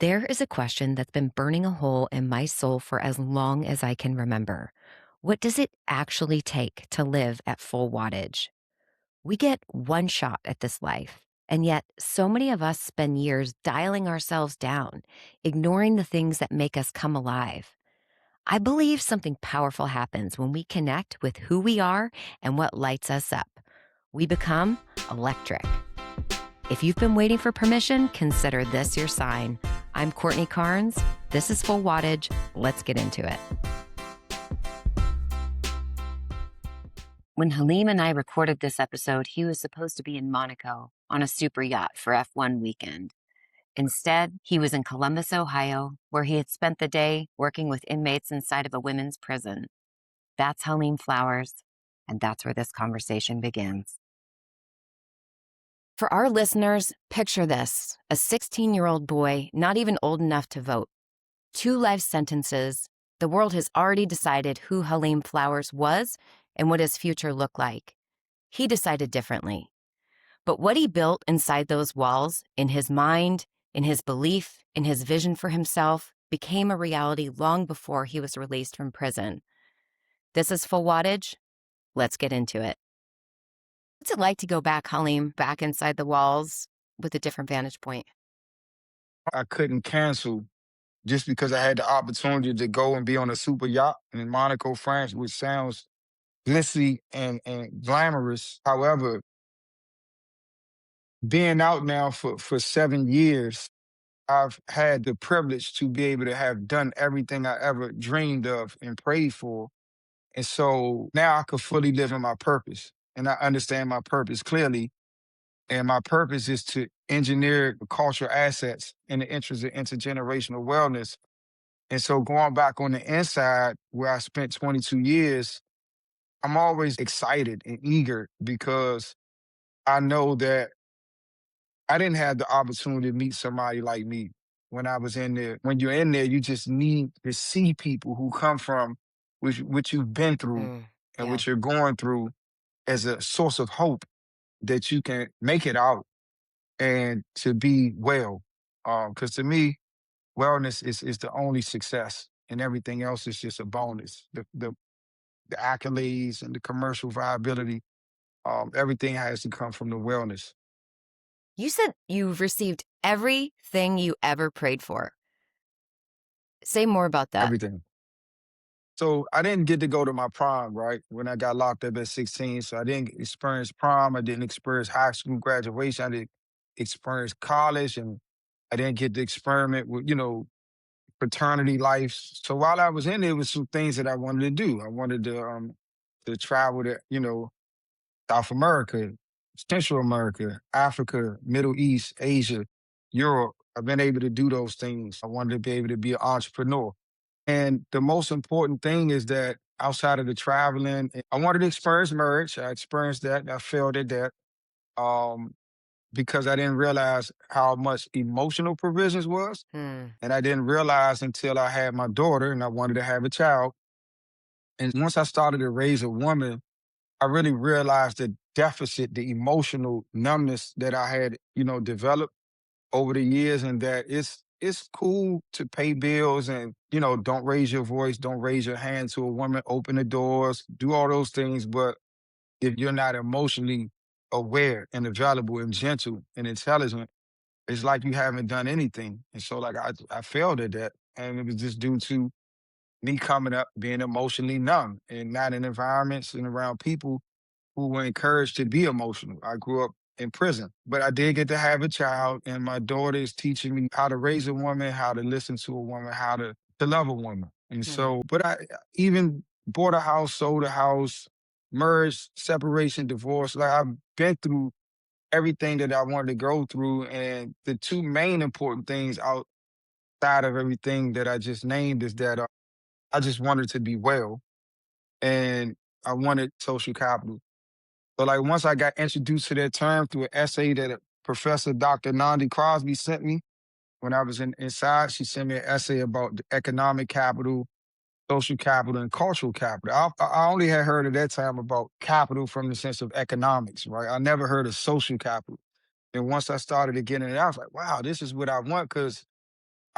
There is a question that's been burning a hole in my soul for as long as I can remember. What does it actually take to live at full wattage? We get one shot at this life, and yet so many of us spend years dialing ourselves down, ignoring the things that make us come alive. I believe something powerful happens when we connect with who we are and what lights us up. We become electric. If you've been waiting for permission, consider this your sign. I'm Courtney Carnes. This is Full Wattage. Let's get into it. When Halim and I recorded this episode, he was supposed to be in Monaco on a super yacht for F1 weekend. Instead, he was in Columbus, Ohio, where he had spent the day working with inmates inside of a women's prison. That's Halim Flowers, and that's where this conversation begins. For our listeners, picture this: a 16-year-old boy, not even old enough to vote. 2 life sentences. The world has already decided who Halim Flowers was and what his future looked like. He decided differently. But what he built inside those walls, in his mind, in his belief, in his vision for himself, became a reality long before he was released from prison. This is Full Wattage. Let's get into it. What's it like to go back, Halim, back inside the walls with a different vantage point? I couldn't cancel just because I had the opportunity to go and be on a super yacht in Monaco, France, which sounds glitzy and glamorous. However, being out now for 7 years, I've had the privilege to be able to have done everything I ever dreamed of and prayed for. And so now I could fully live in my purpose. And I understand my purpose clearly. And my purpose is to engineer cultural assets in the interest of intergenerational wellness. And so going back on the inside where I spent 22 years, I'm always excited and eager because I know that I didn't have the opportunity to meet somebody like me when I was in there. When you're in there, you just need to see people who come from what you've been through and Yeah. what you're going through as a source of hope that you can make it out and to be well. Because to me, wellness is the only success, and everything else is just a bonus. The accolades and the commercial viability, everything has to come from the wellness, You said you've received everything you ever prayed for. Say more about that. everything. So I didn't get to go to my prom, right? When I got locked up at 16. So I didn't experience prom. I didn't experience high school graduation. I didn't experience college, and I didn't get to experiment with, fraternity life. So while I was in there, was some things that I wanted to do. I wanted to travel to, South America, Central America, Africa, Middle East, Asia, Europe. I've been able to do those things. I wanted to be able to be an entrepreneur. And the most important thing is that outside of the traveling, I wanted to experience marriage. I experienced that. I failed at that. Um, because I didn't realize how much emotional provisions was. Hmm. And I didn't realize until I had my daughter and I wanted to have a child. And once I started to raise a woman, I really realized the deficit, the emotional numbness that I had, developed over the years, and that it's cool to pay bills and, don't raise your voice, don't raise your hand to a woman, open the doors, do all those things. But if you're not emotionally aware and available and gentle and intelligent, it's like you haven't done anything. And so like I failed at that. And it was just due to me coming up being emotionally numb and not in environments and around people who were encouraged to be emotional. I grew up in prison, but I did get to have a child, and my daughter is teaching me how to raise a woman, how to listen to a woman, how to love a woman. And Hmm. so, but I even bought a house, sold a house, merged, separation, divorce. Like I've been through everything that I wanted to go through. And the two main important things outside of everything that I just named is that I just wanted to be well, and I wanted social capital. So like once I got introduced to that term through an essay that Professor Dr. Nandi Crosby sent me when I was inside, she sent me an essay about the economic capital, social capital, and cultural capital. I only had heard at that time about capital from the sense of economics, right? I never heard of social capital. And once I started to get in it, I was like, wow, this is what I want, because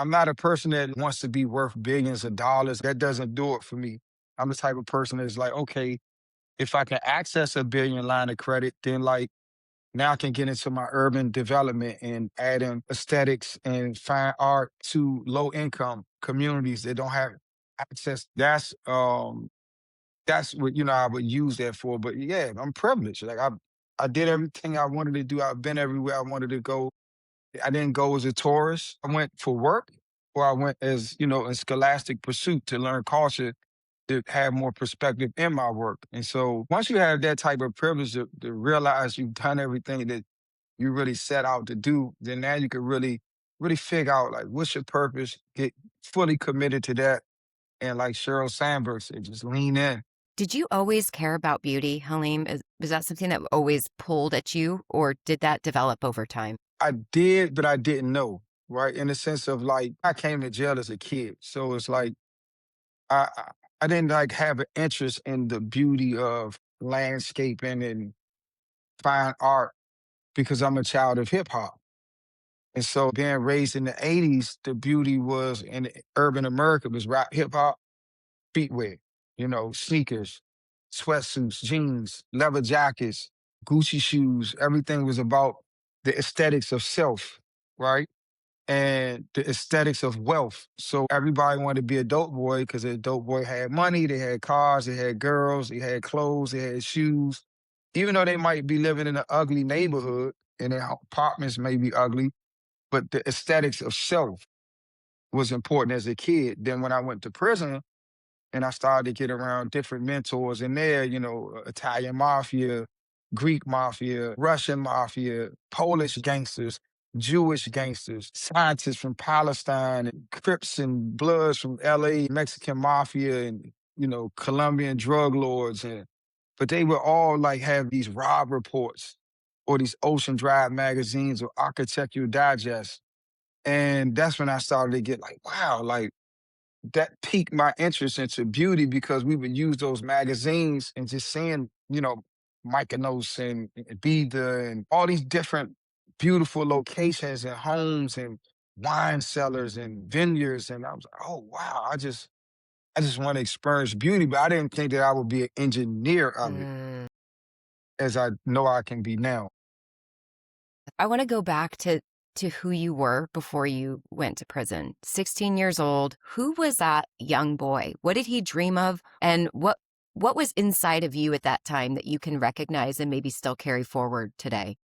I'm not a person that wants to be worth billions of dollars. That doesn't do it for me. I'm the type of person that's like, okay, if I can access a billion line of credit, then like now I can get into my urban development and add in aesthetics and fine art to low income communities that don't have access. That's what, I would use that for. But yeah, I'm privileged. Like I did everything I wanted to do. I've been everywhere I wanted to go. I didn't go as a tourist. I went for work, or I went as, in scholastic pursuit to learn culture, to have more perspective in my work. And so once you have that type of privilege to realize you've done everything that you really set out to do, then now you can really, really figure out like what's your purpose, get fully committed to that. And like Sheryl Sandberg said, just lean in. Did you always care about beauty, Halim? Was that something that always pulled at you, or did that develop over time? I did, but I didn't know, right? In the sense of like, I came to jail as a kid. So it's like, I didn't like have an interest in the beauty of landscaping and fine art because I'm a child of hip hop. And so being raised in the 80s, the beauty was in urban America was rap hip hop, streetwear, sneakers, sweatsuits, jeans, leather jackets, Gucci shoes. Everything was about the aesthetics of self, right? And the aesthetics of wealth. So everybody wanted to be a dope boy because a dope boy had money, they had cars, they had girls, they had clothes, they had shoes. Even though they might be living in an ugly neighborhood and their apartments may be ugly, but the aesthetics of self was important as a kid. Then when I went to prison, and I started to get around different mentors in there, Italian mafia, Greek mafia, Russian mafia, Polish gangsters, Jewish gangsters, scientists from Palestine, and Crips and Bloods from LA, Mexican mafia, and, Colombian drug lords. But they would all like have these rob reports or these Ocean Drive magazines or Architectural Digest. And that's when I started to get like, wow, like, that piqued my interest into beauty because we would use those magazines and just seeing, Mykonos and Bida and all these different beautiful locations and homes and wine cellars and vineyards. And I was like, oh wow, I just want to experience beauty, but I didn't think that I would be an engineer of it Mm. as I know I can be now. I want to go back to who you were before you went to prison. 16 years old. Who was that young boy? What did he dream of? And what was inside of you at that time that you can recognize and maybe still carry forward today?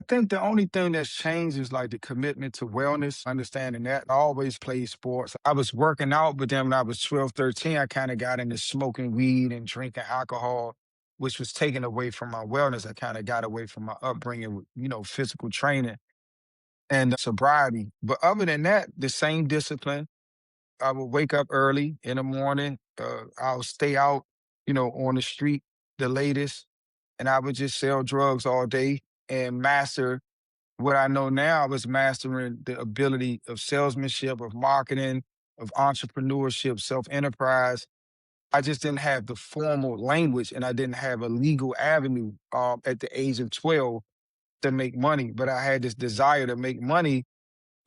I think the only thing that's changed is like the commitment to wellness, understanding that. I always played sports. I was working out, but then when I was 12, 13, I kind of got into smoking weed and drinking alcohol, which was taken away from my wellness. I kind of got away from my upbringing with, physical training and sobriety. But other than that, the same discipline. I would wake up early in the morning. I'll stay out, on the street the latest, and I would just sell drugs all day and master what I know now. I was mastering the ability of salesmanship, of marketing, of entrepreneurship, self-enterprise. I just didn't have the formal language and I didn't have a legal avenue at the age of 12 to make money. But I had this desire to make money.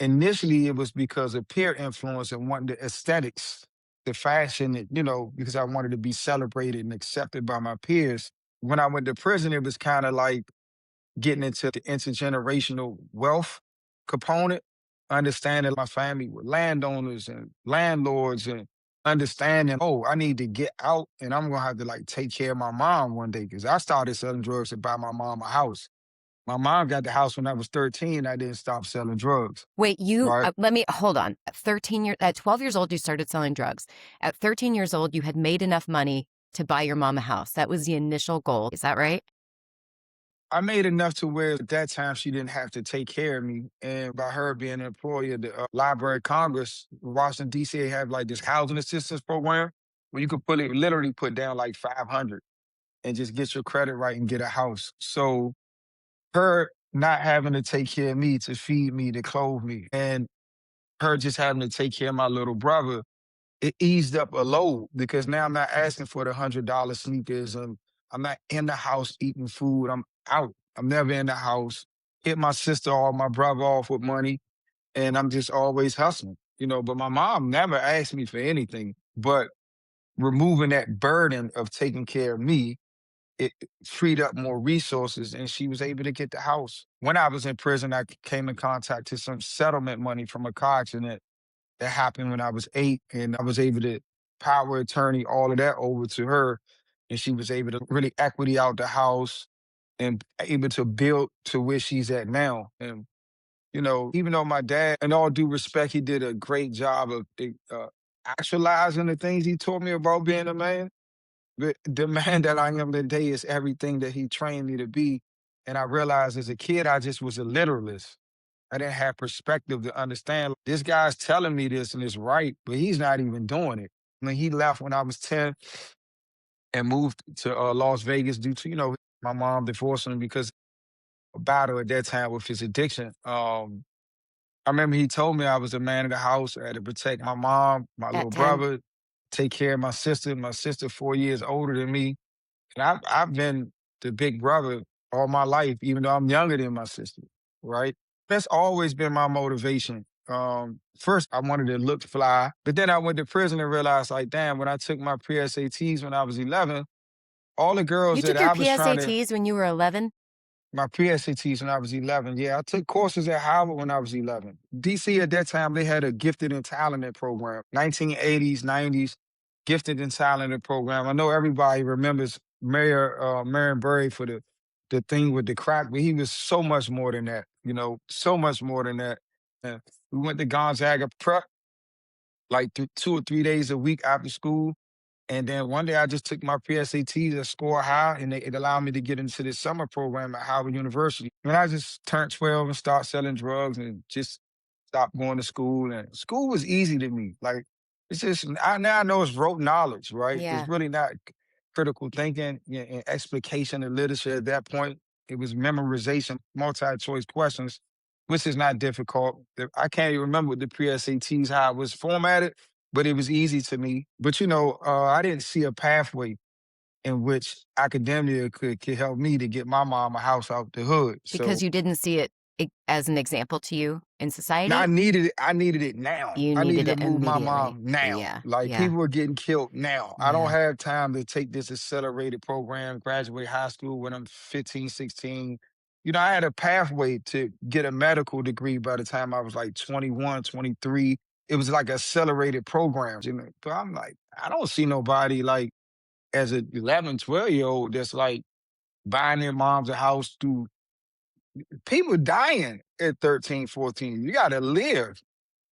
Initially, it was because of peer influence and wanting the aesthetics, the fashion, because I wanted to be celebrated and accepted by my peers. When I went to prison, it was kind of like getting into the intergenerational wealth component, understanding my family were landowners and landlords and understanding, oh, I need to get out and I'm gonna have to like take care of my mom one day because I started selling drugs to buy my mom a house. My mom got the house when I was 13. I didn't stop selling drugs, Wait, right? let me hold on. At 12 years old, you started selling drugs. At 13 years old, you had made enough money to buy your mom a house. That was the initial goal. Is that right? I made enough to where at that time she didn't have to take care of me. And by her being an employee of the Library of Congress, Washington, D.C., they have like this housing assistance program where you could literally put down like 500 and just get your credit right and get a house. So her not having to take care of me, to feed me, to clothe me, and her just having to take care of my little brother, it eased up a load because now I'm not asking for the $100 sneakers and I'm not in the house eating food. I'm out. I'm never in the house. Hit my sister or my brother off with money. and I'm just always hustling, but my mom never asked me for anything, but removing that burden of taking care of me, it freed up more resources and she was able to get the house. When I was in prison, I came in contact to some settlement money from a car accident that happened when I was 8, and I was able to power attorney all of that over to her, and she was able to really equity out the house and able to build to where she's at now. And even though my dad, in all due respect, he did a great job of actualizing the things he taught me about being a man. The man that I am today is everything that he trained me to be. And I realized as a kid, I just was a literalist. I didn't have perspective to understand this guy's telling me this and it's right, but he's not even doing it. When he left when I was 10 and moved to Las Vegas due to, my mom divorcing him because of a battle at that time with his addiction. I remember he told me I was the man of the house. I had to protect my mom, my At little 10? brother, take care of my sister 4 years older than me. And I've been the big brother all my life, even though I'm younger than my sister, right? That's always been my motivation. First, I wanted to look fly, but then I went to prison and realized, like, damn, when I took my pre-SATs when I was 11, all the girls You that took your I was trying to PSATs when you were 11? my pre-SATs when I was 11. Yeah, I took courses at Howard when I was 11. DC at that time, they had a gifted and talented program, 1980s, 90s, gifted and talented program. I know everybody remembers Mayor Marion Barry for the thing with the crack, but he was so much more than that, so much more than that. And we went to Gonzaga Prep like 2 or 3 days a week after school. And then one day I just took my PSATs and scored high, and it allowed me to get into this summer program at Howard University. And I just turned 12 and started selling drugs and just stopped going to school. And school was easy to me. Like, it's just, now I know it's rote knowledge, right? It's Yeah. really not critical thinking and explication and literature at that point. It was memorization, multi-choice questions, which is not difficult. I can't even remember the pre-SATs, how it was formatted, but it was easy to me. But I didn't see a pathway in which academia could help me to get my mom a house out the hood. Because So you didn't see it as an example to you in now I society? needed it. I needed it now. You I needed needed to it move my immediately. mom now. Yeah, Like yeah, people are getting killed now. I don't yeah. have time to take this accelerated program, graduate high school when I'm 15, 16. I had a pathway to get a medical degree by the time I was like 21, 23. It was like accelerated programs. But I'm like, I don't see nobody like as an 11, 12-year old that's like buying their moms a house through people dying at 13, 14. You got to live.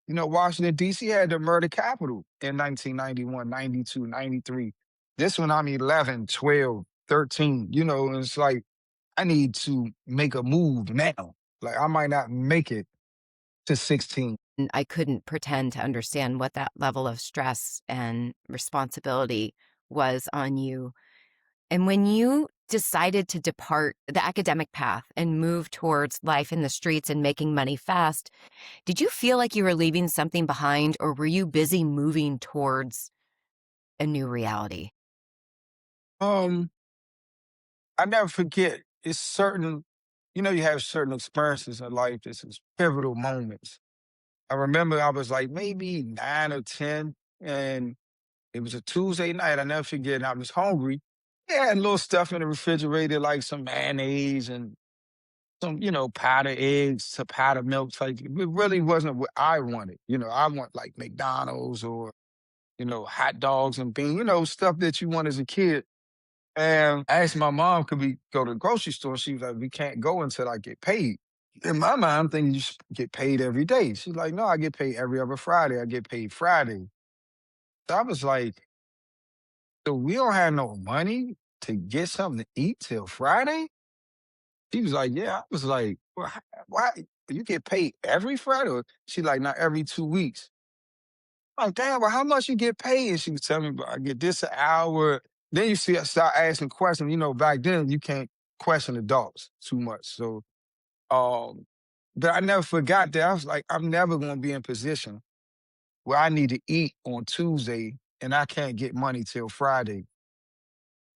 Washington, D.C. had the murder capital in 1991, 92, 93. This one, I'm 11, 12, 13. And it's like, I need to make a move now. Like, I might not make it to 16. And I couldn't pretend to understand what that level of stress and responsibility was on you. And when you decided to depart the academic path and move towards life in the streets and making money fast, did you feel like you were leaving something behind, or were you busy moving towards a new reality? Um, I never forget, it's certain, you have certain experiences in life, this is pivotal moments. I remember I was like maybe 9 or 10, and it was a Tuesday night. I never forget. I was hungry. Yeah, had a little stuff in the refrigerator, like some mayonnaise and some, powdered eggs, some powdered milk. Like it really wasn't what I wanted. I want like McDonald's or hot dogs and beans. Stuff that you want as a kid. And I asked my mom, could we go to the grocery store? She was like, we can't go until I get paid. In my mind, I'm thinking you should get paid every day. She's like, no, I get paid every other Friday. I get paid Friday. So I was like, so we don't have no money to get something to eat till Friday? She was like, yeah. I was like, well, why? You get paid every Friday? She like, not every 2 weeks. I'm like, damn, well, how much you get paid? And she was telling me, "Bro, I get this an hour." Then you see, I start asking questions. Back then you can't question adults too much. So, but I never forgot that. I was like, I'm never going to be in position where I need to eat on Tuesday and I can't get money till Friday.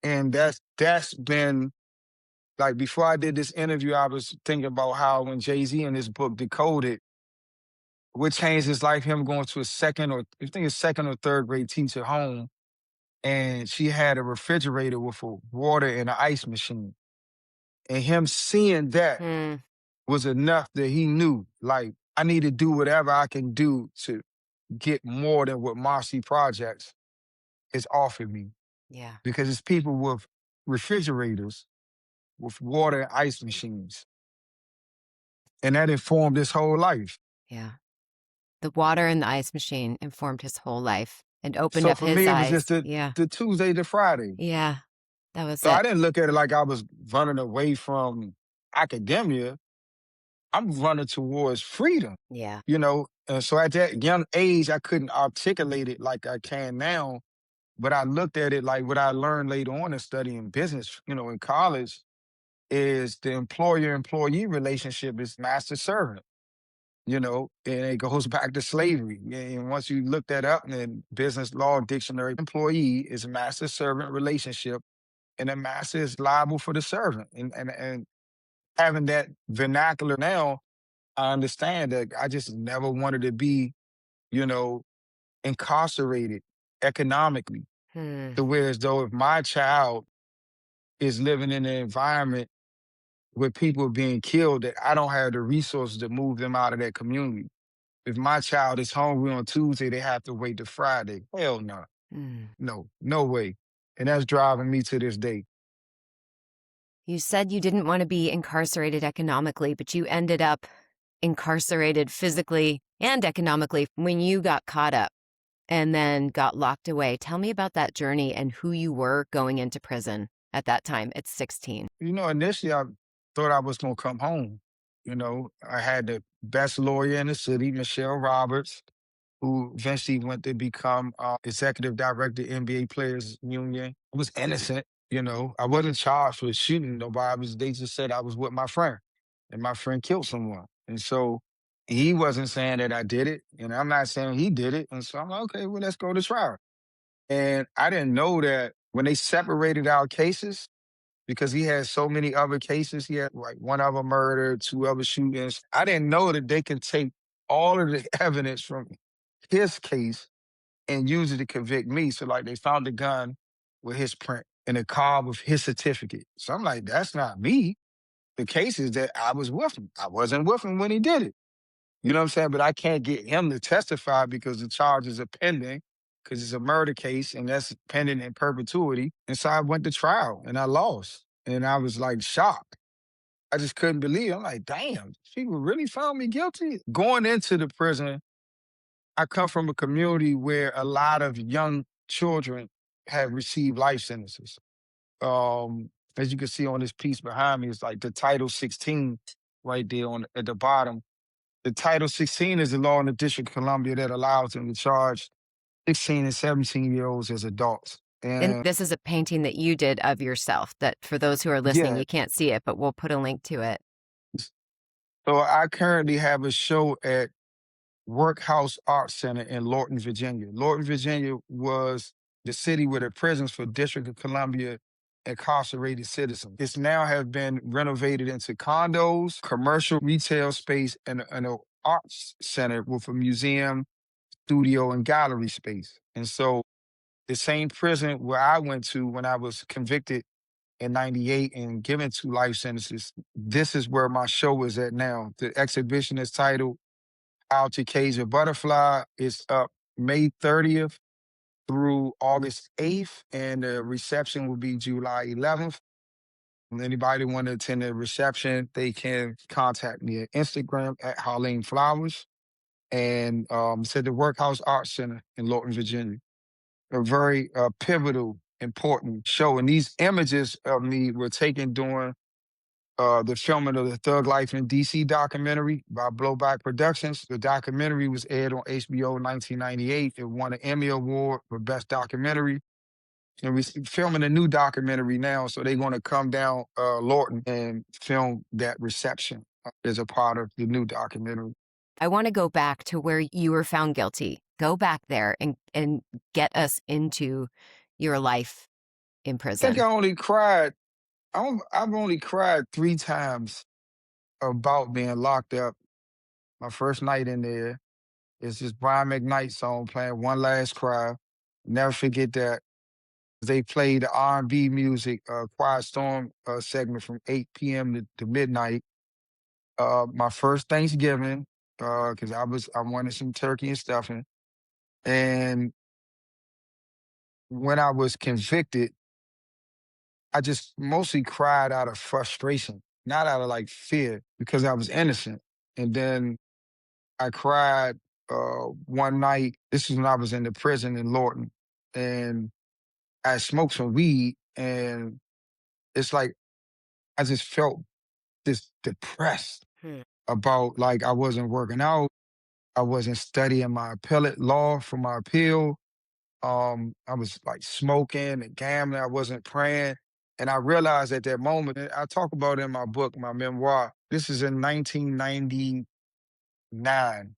And that's been like before I did this interview, I was thinking about how when Jay-Z in his book Decoded, what changed his life, him going to a second or I think a second or third grade teacher home, and she had a refrigerator with a water and an ice machine. And him seeing that Hmm. was enough that he knew, like, I need to do whatever I can do to get more than what Marcy Projects has offered me. Yeah. Because it's people with refrigerators, with water and ice machines. And that informed his whole life. Yeah. The water and the ice machine informed his whole life and opened So up for his me, it was eyes. just the, Yeah. the Tuesday to Friday. Yeah. That was So I it. didn't look at it like I was running away from academia. I'm running towards freedom, Yeah. you know? And so at that young age, I couldn't articulate it like I can now, but I looked at it like what I learned later on in studying business, in college, is the employer-employee relationship is master servant, and it goes back to slavery. And once you look that up in business law dictionary, employee is a master servant relationship, and the master is liable for the servant. And having that vernacular now, I understand that I just never wanted to be, you know, incarcerated economically. Hmm. To where as though if my child is living in an environment where people are being killed, that I don't have the resources to move them out of that community. If my child is hungry on Tuesday, they have to wait to Friday. Hell no. Hmm. No, no way. And that's driving me to this day. You said you didn't want to be incarcerated economically, but you ended up incarcerated physically and economically when you got caught up and then got locked away. Tell me about that journey and who you were going into prison at that time at 16. Initially I thought I was gonna come home. I had the best lawyer in the city, Michelle Roberts, who eventually went to become executive director, NBA Players Union. I was innocent, I wasn't charged with shooting nobody. They just said I was with my friend, and my friend killed someone. And so he wasn't saying that I did it, and I'm not saying he did it. And so I'm like, okay, well, let's go to trial. And I didn't know that when they separated our cases, because he had so many other cases. He had like one other murder, two other shootings. I didn't know that they can take all of the evidence from his case and use it to convict me. So like they found the gun with his print and a car with his certificate. So I'm like, that's not me. The case is that I was with him. I wasn't with him when he did it. You know what I'm saying? But I can't get him to testify because the charges are pending, because it's a murder case and that's pending in perpetuity. And so I went to trial and I lost. And I was like shocked. I just couldn't believe it. I'm like, damn, people really found me guilty. Going into the prison, I come from a community where a lot of young children have received life sentences. As you can see on this piece behind me, it's like the Title 16 right there at the bottom. The Title 16 is the law in the District of Columbia that allows them to charge 16 and 17-year-olds as adults. And And this is a painting that you did of yourself that for those who are listening, yeah, you can't see it, but we'll put a link to it. so I currently have a show at Workhouse Arts Center in Lorton, Virginia. Lorton, Virginia was the city with the prisons for District of Columbia incarcerated citizens. It's now have been renovated into condos, commercial retail space, and an arts center with a museum, studio, and gallery space. And so the same prison where I went to when I was convicted in 98 and given 2 life sentences, this is where my show is at now. The exhibition is titled How to Cage a Butterfly. It's up May 30th through August 8th, and the reception will be July 11th. And anybody want to attend the reception, they can contact me at Instagram at Halim Flowers, and it's at the Workhouse Arts Center in Lorton, Virginia. A very pivotal, important show. And these images of me were taken during the filming of the Thug Life in DC documentary by Blowback Productions. The documentary was aired on HBO in 1998. It won an Emmy Award for Best Documentary. And we're filming a new documentary now, so they're going to come down Lorton and film that reception as a part of the new documentary. I want to go back to where you were found guilty. Go back there and get us into your life in I think prison. I only cried. I've only cried 3 times about being locked up. My first night in there, It's this Brian McKnight song playing One Last Cry. Never forget that. They played the R&B music, Quiet Storm segment from 8 p.m. to midnight. My first Thanksgiving, because I wanted some turkey and stuffing. And when I was convicted, I just mostly cried out of frustration, not out of like fear, because I was innocent. And then I cried one night. This is when I was in the prison in Lorton, and I smoked some weed, and it's like I just felt this depressed Hmm. about like I wasn't working out, I wasn't studying my appellate law for my appeal. I was like smoking and gambling. I wasn't praying. And I realized at that moment, and I talk about it in my book, my memoir. This is in 1999,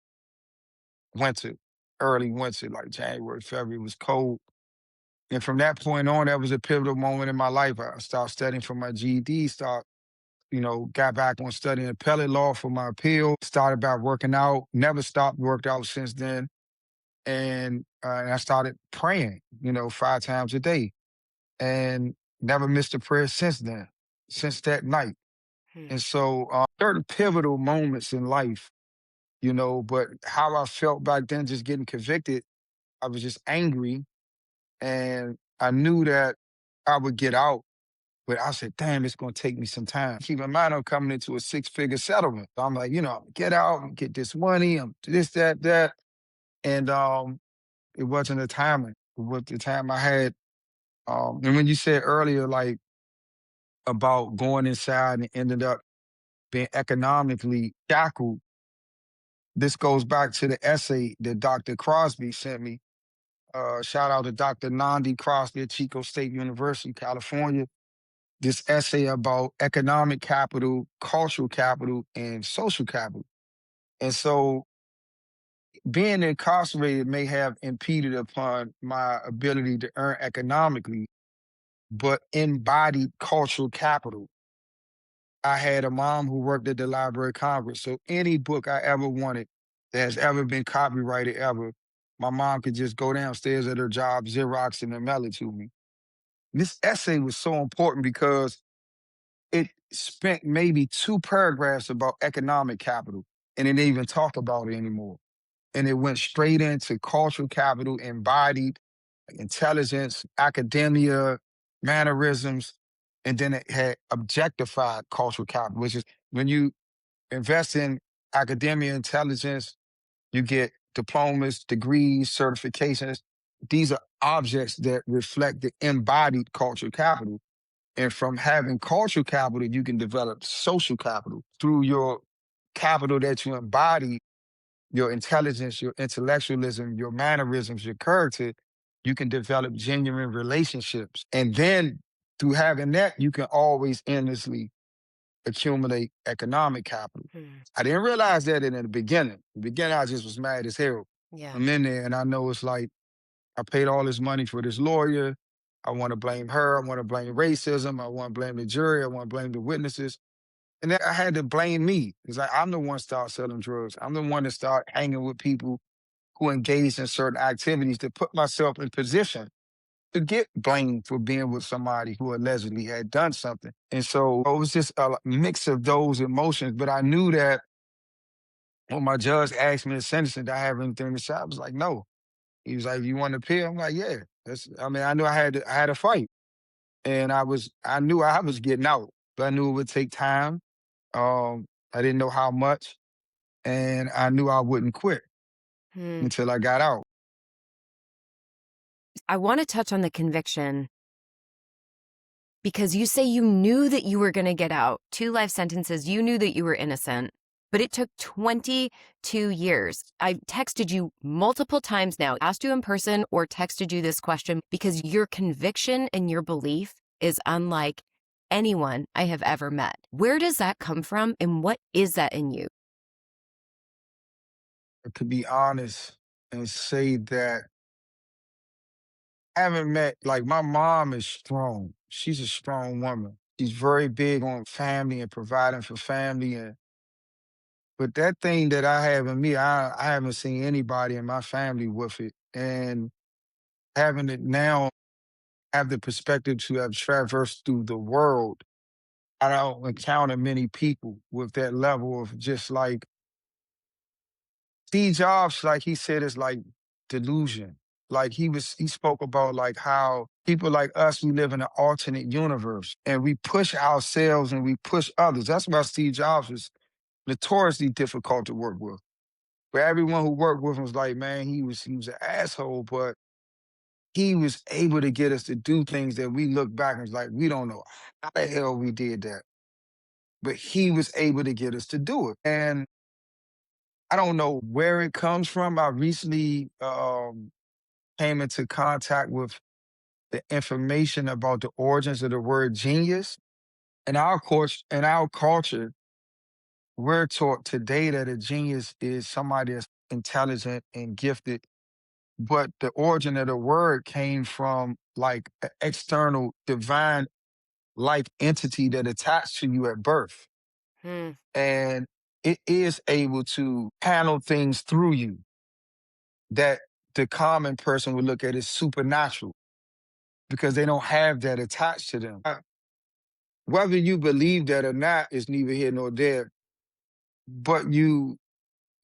winter, early winter, like January, February. It was cold. And from that point on, that was a pivotal moment in my life. I started studying for my GED, got back on studying appellate law for my appeal, started back working out, never stopped, worked out since then. And I started praying, 5 times a day, and never missed a prayer since then, since that night. Hmm. And so certain pivotal moments in life, but how I felt back then, just getting convicted, I was just angry, and I knew that I would get out. But I said, damn, it's going to take me some time. Keep in mind, I'm coming into a six-figure settlement. So I'm like, I'm gonna get out, and get this money, I'm this, that, that. And it wasn't the timing. It was the time I had. And when you said earlier, like about going inside and ended up being economically shackled, this goes back to the essay that Dr. Crosby sent me. Shout out to Dr. Nandi Crosby at Chico State University, California. This essay about economic capital, cultural capital, and social capital. And so being incarcerated may have impeded upon my ability to earn economically, but embodied cultural capital. I had a mom who worked at the Library of Congress. So any book I ever wanted that has ever been copyrighted ever, my mom could just go downstairs at her job, Xerox, and mail it to me. This essay was so important because it spent maybe 2 paragraphs about economic capital, and it didn't even talk about it anymore. And it went straight into cultural capital, embodied intelligence, academia, mannerisms, and then it had objectified cultural capital, which is when you invest in academia, intelligence, you get diplomas, degrees, certifications. These are objects that reflect the embodied cultural capital. And from having cultural capital, you can develop social capital through your capital that you embody, your intelligence, your intellectualism, your mannerisms, your character. You can develop genuine relationships. And then through having that, you can always endlessly accumulate economic capital. Hmm. I didn't realize that in the beginning. In the beginning, I just was mad as hell. Yeah. I'm in there and I know it's like, I paid all this money for this lawyer. I want to blame her. I want to blame racism. I want to blame the jury. I want to blame the witnesses. And then I had to blame me. It's like I'm the one start selling drugs. I'm the one that start hanging with people who engaged in certain activities to put myself in position to get blamed for being with somebody who allegedly had done something. And so it was just a mix of those emotions. But I knew that when my judge asked me to sentence, did I have anything to say? I was like, no. He was like, "You want to appeal?" I'm like, "Yeah." I knew I had a fight, and I knew I was getting out, but I knew it would take time. I didn't know how much, and I knew I wouldn't quit Hmm. until I got out. I want to touch on the conviction because you say you knew that you were going to get out. 2 life sentences, you knew that you were innocent, but it took 22 years. I've texted you multiple times now, asked you in person or texted you this question because your conviction and your belief is unlike anyone I have ever met. Where does that come from and what is that in you? To be honest and say that I haven't met like my mom is strong. She's a strong woman. She's very big on family and providing for family, and But that thing that I have in me, I haven't seen anybody in my family with it. And having it now have the perspective to have traversed through the world, I don't encounter many people with that level of just like Steve Jobs, like he said, is like delusion. Like he spoke about like how people like us, we live in an alternate universe and we push ourselves and we push others. That's why Steve Jobs was notoriously difficult to work with. But everyone who worked with him was like, man, he was an asshole, but he was able to get us to do things that we look back and was like, we don't know how the hell we did that. But he was able to get us to do it. And I don't know where it comes from. I recently came into contact with the information about the origins of the word genius. In our culture, we're taught today that a genius is somebody that's intelligent and gifted. But the origin of the word came from like an external divine life entity that attached to you at birth. Hmm. And it is able to handle things through you that the common person would look at as supernatural because they don't have that attached to them. Whether you believe that or not is neither here nor there, but you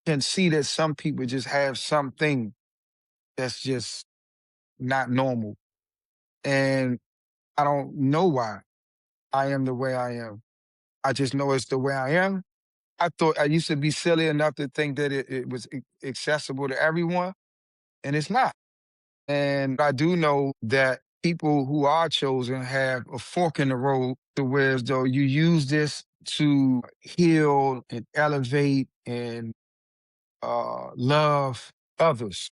can see that some people just have something that's just not normal. And I don't know why I am the way I am. I just know it's the way I am. I thought I used to be silly enough to think that it was accessible to everyone, and it's not. And I do know that people who are chosen have a fork in the road to where as though you use this to heal and elevate and love others.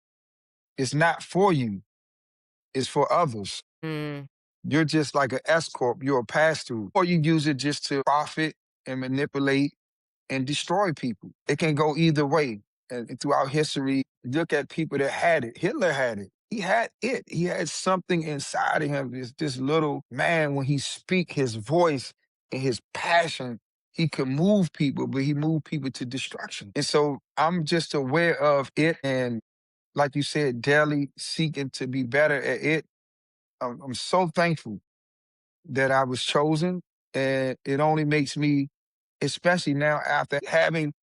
It's not for you, it's for others. Hmm. You're just like an S corp, you're a pass through, or you use it just to profit and manipulate and destroy people. It can go either way. And throughout history, look at people that had it. Hitler had it. He had it. He had something inside of him. This little man, when he speak, his voice and his passion, he could move people, but he moved people to destruction. And so I'm just aware of it. And like you said, daily seeking to be better at it. I'm so thankful that I was chosen. And it only makes me, especially now after having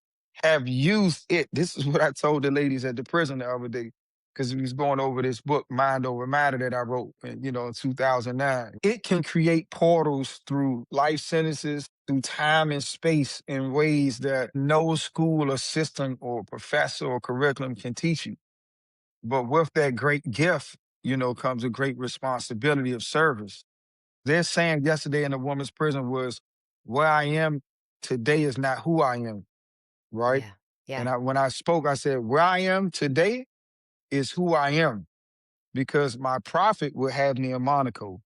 have used it. This is what I told the ladies at the prison the other day, because we was going over this book, Mind Over Matter, that I wrote in 2009. It can create portals through life sentences, through time and space in ways that no school or system or professor or curriculum can teach you. But with that great gift, comes a great responsibility of service. Their saying yesterday in the woman's prison was, where I am today is not who I am, right? Yeah. And Yeah. when I spoke, I said, where I am today is who I am because my prophet will have me in Monaco,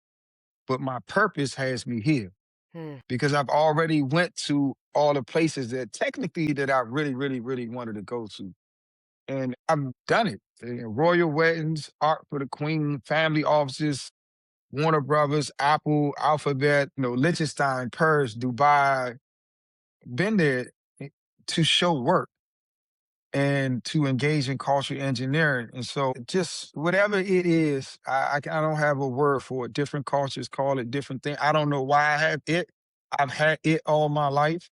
but my purpose has me here Hmm. because I've already went to all the places that technically that I really, really, really wanted to go to. And I've done it. Royal weddings, art for the queen, family offices, Warner Brothers, Apple, Alphabet, Liechtenstein, Paris, Dubai, been there to show work and to engage in cultural engineering. And so just whatever it is, I don't have a word for it. Different cultures call it different things. I don't know why I have it. I've had it all my life.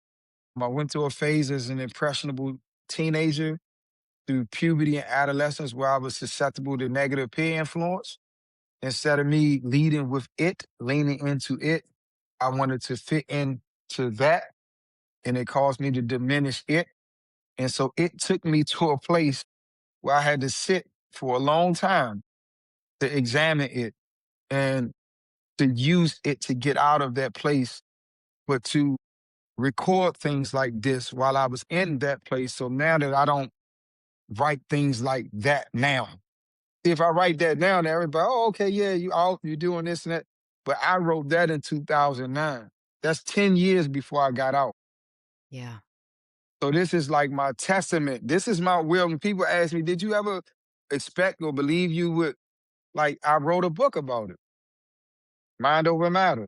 I went through a phase as an impressionable teenager through puberty and adolescence where I was susceptible to negative peer influence. Instead of me leading with it, leaning into it, I wanted to fit into that, and it caused me to diminish it. And so it took me to a place where I had to sit for a long time to examine it and to use it to get out of that place, but to record things like this while I was in that place. So now that I don't write things like that now. If I write that down, everybody, oh, okay, yeah, you're doing this and that. But I wrote that in 2009. That's 10 years before I got out. Yeah. So this is like my testament. This is my will. When people ask me, did you ever expect or believe you would, like, I wrote a book about it, Mind Over Matter.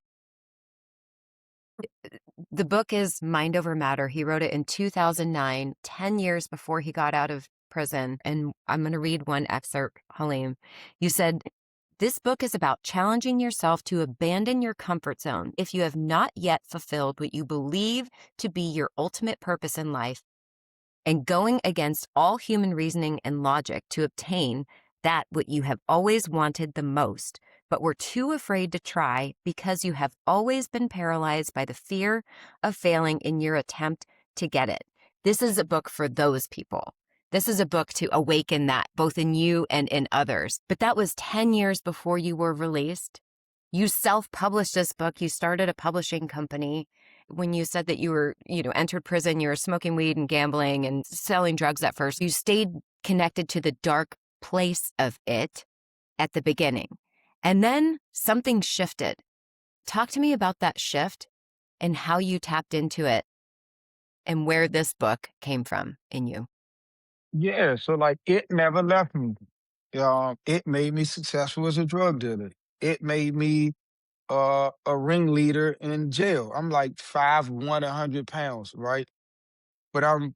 The book is Mind Over Matter. He wrote it in 2009, 10 years before he got out of prison. And I'm going to read one excerpt, Halim. You said, "This book is about challenging yourself to abandon your comfort zone if you have not yet fulfilled what you believe to be your ultimate purpose in life, and going against all human reasoning and logic to obtain that what you have always wanted the most, but were too afraid to try because you have always been paralyzed by the fear of failing in your attempt to get it." This is a book for those people. This is a book to awaken that both in you and in others. But that was 10 years before you were released. You self-published this book. You started a publishing company. When you said that you were, entered prison, you were smoking weed and gambling and selling drugs at first. You stayed connected to the dark place of it at the beginning. And then something shifted. Talk to me about that shift and how you tapped into it and where this book came from in you. Yeah, so like it never left me. It made me successful as a drug dealer. It made me a ringleader in jail. I'm like 5'1", 100 pounds, right? But I'm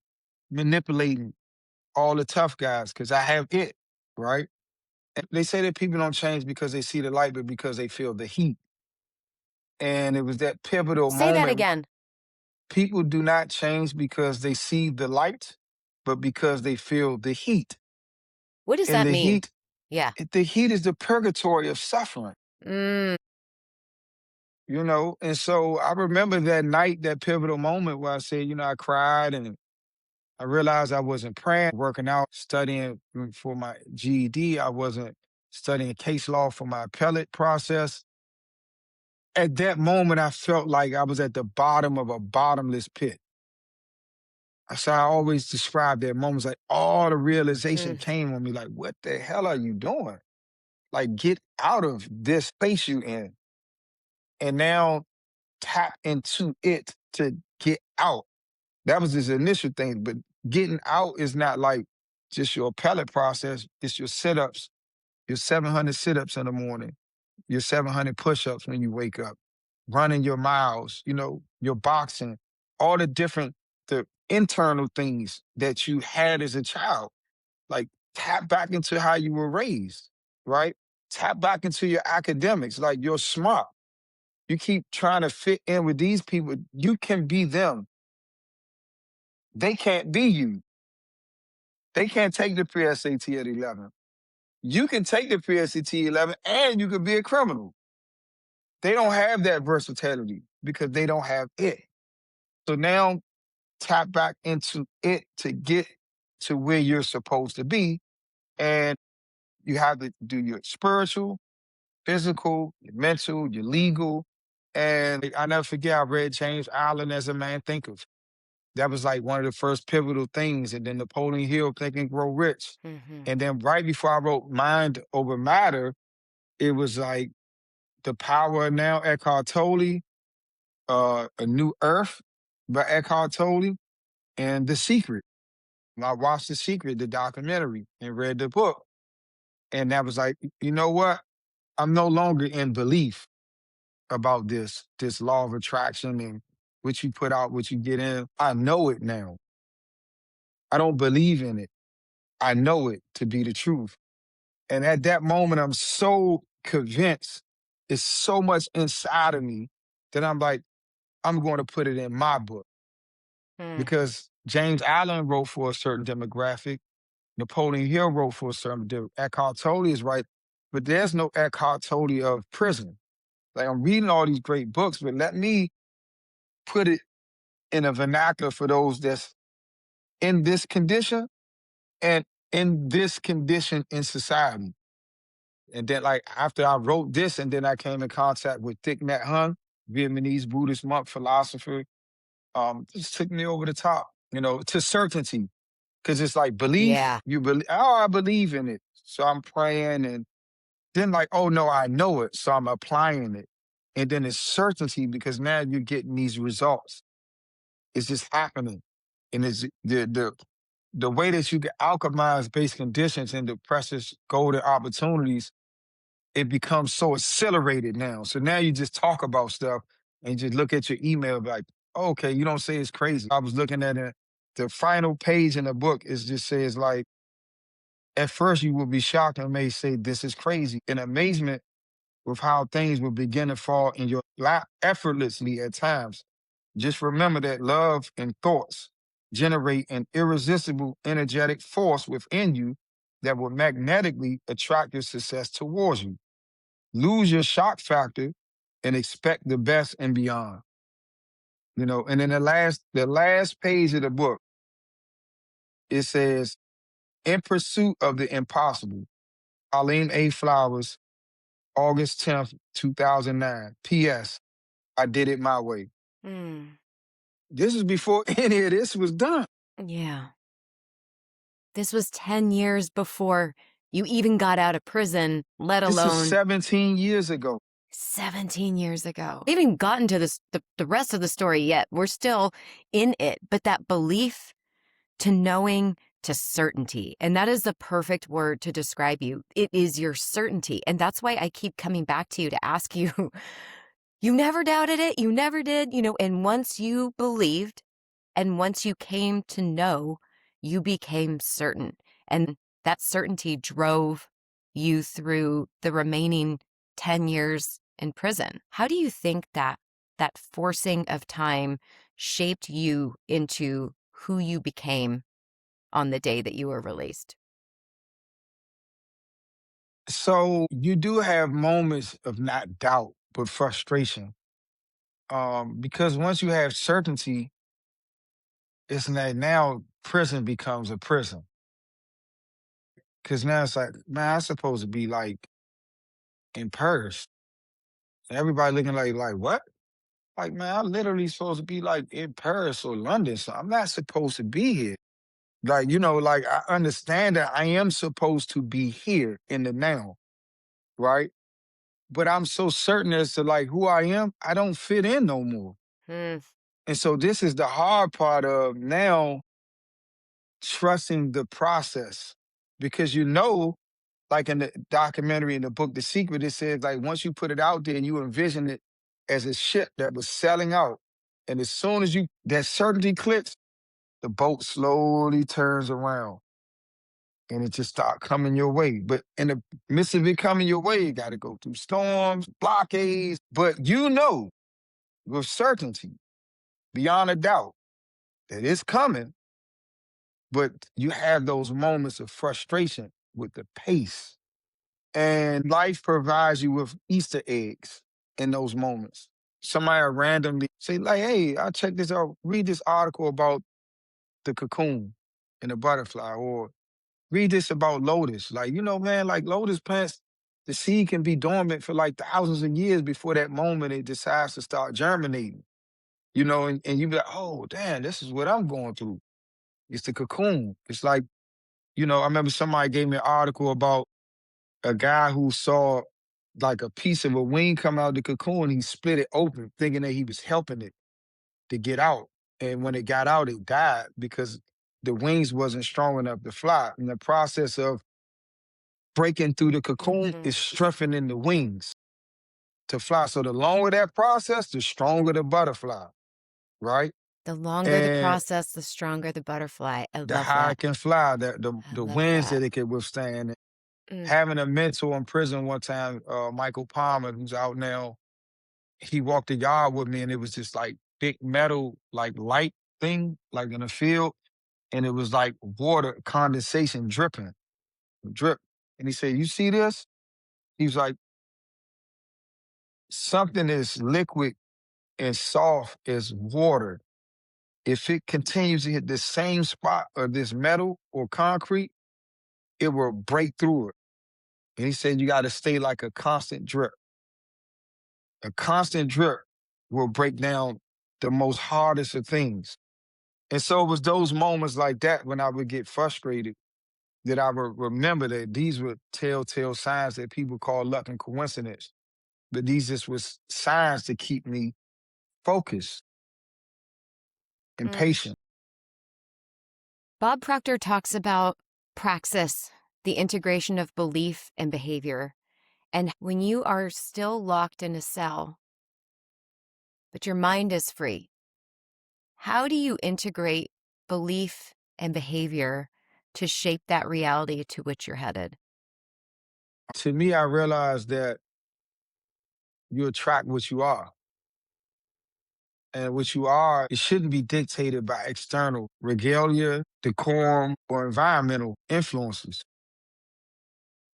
manipulating all the tough guys because I have it, right? And they say that people don't change because they see the light, but because they feel the heat. And it was that pivotal Say that moment. again. People do not change because they see the light, but because they feel the heat. What does And that mean? Yeah. the heat is the purgatory of suffering, Mm. you know? And so I remember that night, that pivotal moment where I said, I cried and I realized I wasn't praying, working out, studying for my GED. I wasn't studying case law for my appellate process. At that moment, I felt like I was at the bottom of a bottomless pit. So I always describe that moment like all the realization Mm. came on me, like, what the hell are you doing? Like, get out of this space you in. And now tap into it to get out. That was his initial thing. But getting out is not like just your appellate process, it's your sit-ups, your 700 sit-ups in the morning, your 700 push-ups when you wake up, running your miles, your boxing, all the internal things that you had as a child. Like tap back into how you were raised, right? Tap back into your academics, like you're smart. You keep trying to fit in with these people. You can be them. They can't be you. They can't take the pre-SAT at 11. You can take the pre-SAT 11 and you can be a criminal. They don't have that versatility because they don't have it. So now tap back into it to get to where you're supposed to be. And you have to do your spiritual, physical, your mental, your legal. And I never forget, I read James Allen as a man thinketh. That was like one of the first pivotal things. And then Napoleon Hill, Think and Grow Rich. Hmm. And then right before I wrote Mind Over Matter, it was like The Power of Now, Eckhart Tolle, A New Earth by Eckhart Tolle, and The Secret. And I watched The Secret, the documentary, and read the book. And that was like, you know what? I'm no longer in belief about this law of attraction and what you put out, what you get in. I know it now. I don't believe in it. I know it to be the truth. And at that moment, I'm so convinced it's so much inside of me that I'm like, I'm going to put it in my book Mm. because James Allen wrote for a certain demographic. Napoleon Hill wrote for a certain Eckhart Tolle is right, but there's no Eckhart Tolle of prison. Like I'm reading all these great books, but let me put it in a vernacular for those that's in this condition and in this condition in society. And then, like, after I wrote this, and then I came in contact with Thich Nhat Hanh, Vietnamese Buddhist monk philosopher, just took me over the top, to certainty. Because it's like belief, Yeah. you believe, oh, I believe in it. So I'm praying, and then, like, oh, no, I know it. So I'm applying it. And then it's certainty because now you're getting these results. It's just happening. And it's the way that you can alchemize base conditions into precious golden opportunities, it becomes so accelerated now. So now you just talk about stuff and just look at your email like, Okay, you don't say it's crazy. I was looking at it. The final page in the book is just says like, at first you will be shocked and may say this is crazy. In amazement with how things will begin to fall in your lap effortlessly at times. Just remember that love and thoughts generate an irresistible energetic force within you that will magnetically attract your success towards you. Lose your shock factor and expect the best and beyond. And then the last page of the book, it says, in pursuit of the impossible. Halim Flowers, August 10th, 2009. P.S. I did it my way. Mm, This is before any of this was done. yeah. This was 10 years before you even got out of prison, let This was alone 17 years ago. 17 years ago. We haven't gotten to the rest of the story yet. We're still in it, but that belief to knowing to certainty, and that is the perfect word to describe you. It is your certainty. And that's why I keep coming back to you to ask you, you never doubted it. You never did, and once you believed and once you came to know, you became certain. And that certainty drove you through the remaining 10 years in prison. How do you think that forcing of time shaped you into who you became on the day that you were released? So you do have moments of not doubt, but frustration. Because once you have certainty, it's that now prison becomes a prison. Because now it's like, man, I'm supposed to be like in Paris. Everybody looking like what? Like, man, I'm literally supposed to be like in Paris or London. So I'm not supposed to be here. Like, like I understand that I am supposed to be here in the now, right? But I'm so certain as to like who I am, I don't fit in no more. Hmm. And so this is the hard part of now trusting the process. Because like in the documentary in the book The Secret, it says like once you put it out there and you envision it as a ship that was sailing out, and as soon as that certainty clicks, the boat slowly turns around and it just start coming your way. But in the midst of it coming your way, you got to go through storms, blockades. But with certainty, beyond a doubt, that it's coming. But you have those moments of frustration with the pace. And life provides you with Easter eggs in those moments. Somebody will randomly say, like, hey, I check this out, read this article about the cocoon and the butterfly, or read this about lotus. Like, man, like lotus plants, the seed can be dormant for like thousands of years before that moment it decides to start germinating. And you be like, oh, damn, this is what I'm going through. It's the cocoon. It's like, I remember somebody gave me an article about a guy who saw like a piece of a wing come out of the cocoon. He split it open, thinking that he was helping it to get out. And when it got out, it died because the wings wasn't strong enough to fly. In the process of breaking through the cocoon Hmm. is strengthening the wings to fly. So the longer that process, the stronger the butterfly, right? The longer the And process, the stronger the butterfly. I the love higher that. it can fly, the I the love winds that. that it can withstand. Mm. Having a mentor in prison one time, Michael Palmer, who's out now, he walked the yard with me and it was just like big metal, like light thing, like in a field. And it was like water condensation dripping, drip. And he said, you see this? He was like, something is liquid and soft as water. If it continues to hit the same spot of this metal or concrete, it will break through it. And he said, you got to stay like a constant drip. A constant drip will break down the most hardest of things. And so it was those moments like that when I would get frustrated that I would remember that these were telltale signs that people call luck and coincidence. But these just was signs to keep me focused and Mm. patient. Bob Proctor talks about praxis, the integration of belief and behavior. And when you are still locked in a cell, but your mind is free, How do you integrate belief and behavior to shape that reality to which you're headed? To me, I realized that you attract what you are. And what you are, it shouldn't be dictated by external regalia, decorum, or environmental influences.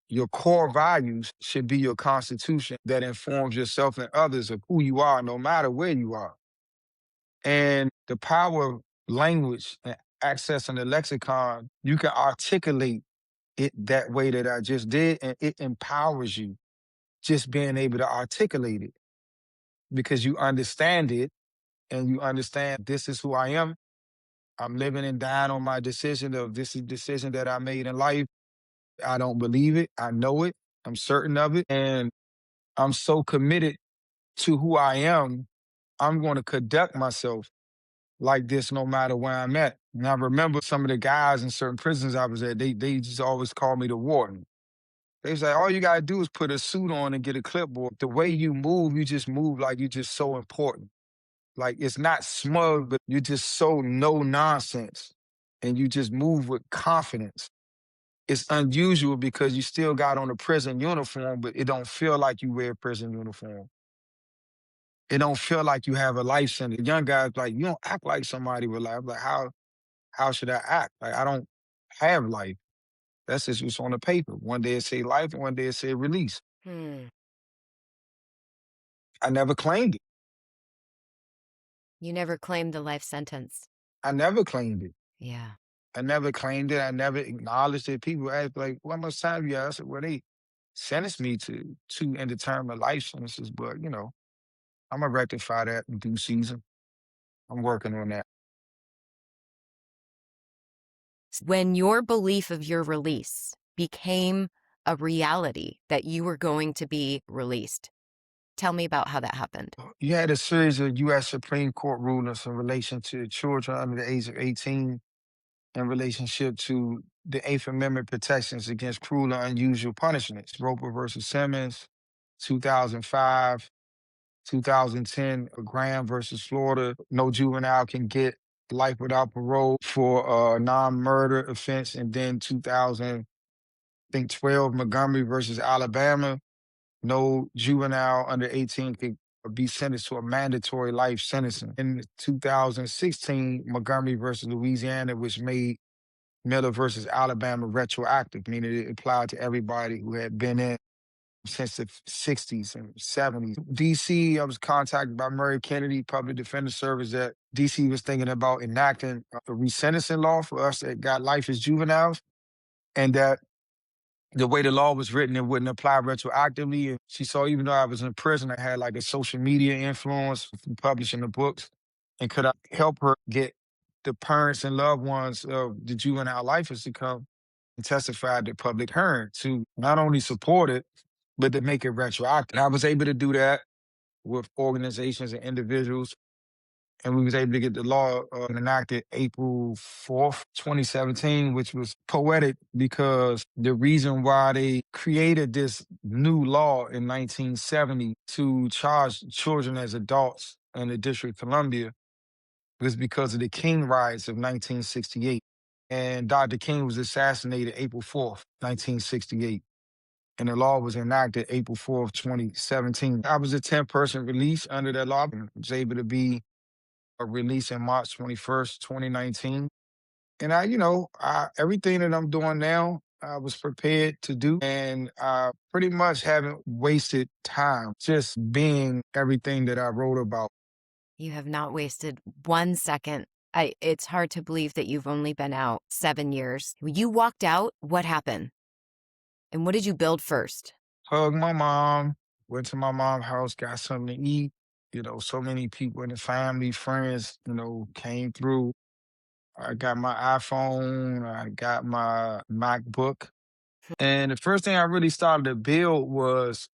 Your core values should be your constitution that informs yourself and others of who you are, no matter where you are. And the power of language and accessing the lexicon, you can articulate it that way that I just did, and it empowers you just being able to articulate it because you understand it and you understand this is who I am. I'm living and dying on my decision of this is decision that I made in life. I don't believe it. I know it. I'm certain of it. And I'm so committed to who I am. I'm going to conduct myself like this no matter where I'm at. And I remember some of the guys in certain prisons I was at, they just always called me the warden. They was like, all you gotta do is put a suit on and get a clipboard. The way you move, you just move like you're just so important. Like it's not smug, but you're just so no nonsense. And you just move with confidence. It's unusual because you still got on a prison uniform, but it don't feel like you wear a prison uniform. It don't feel like you have a life sentence. Young guys like, you don't act like somebody with life. Like, how should I act? Like I don't have life. That's just what's on the paper. One day it say life, and one day it say release. Hmm. I never claimed it. You never claimed the life sentence. I never claimed it. Yeah. I never claimed it. I never acknowledged it. People ask like, "Well, how much time you have?" I said, "Well, they sentenced me to two indeterminate life sentences, but I'm gonna rectify that in due season. I'm working on that." When your belief of your release became a reality that you were going to be released, tell me about how that happened. You had a series of U.S. Supreme Court rulings in relation to children under the age of 18 in relationship to the Eighth Amendment protections against cruel and unusual punishments. Roper versus Simmons, 2005, 2010, Graham versus Florida. No juvenile can get life without parole for a non-murder offense. And then 2000, I think 12, Montgomery versus Alabama. No juvenile under 18 could be sentenced to a mandatory life sentencing. In 2016, Montgomery versus Louisiana, which made Miller versus Alabama retroactive, meaning it applied to everybody who had been in since the 60s and 70s. DC, I was contacted by Murray Kennedy, Public Defender Service, that DC was thinking about enacting a resentencing law for us that got life as juveniles, and that the way the law was written, it wouldn't apply retroactively. And she saw, even though I was in prison, I had like a social media influence from publishing the books. And could I help her get the parents and loved ones of the juvenile lifers to come and testify at the public hearing to not only support it, but to make it retroactive? And I was able to do that with organizations and individuals, and we was able to get the law enacted April 4th, 2017, which was poetic because the reason why they created this new law in 1970 to charge children as adults in the District of Columbia was because of the King riots of 1968. And Dr. King was assassinated April 4th, 1968. And the law was enacted April 4th, 2017. I was a 10-person release under that law and was able to be released in March 21st, 2019. And everything that I'm doing now, I was prepared to do. And I pretty much haven't wasted time just being everything that I wrote about. You have not wasted 1 second. It's hard to believe that you've only been out 7 years. When you walked out, what happened? And what did you build first? Hugged my mom, went to my mom's house, got something to eat. So many people in the family, friends, came through. I got my iPhone, I got my MacBook. And the first thing I really started to build was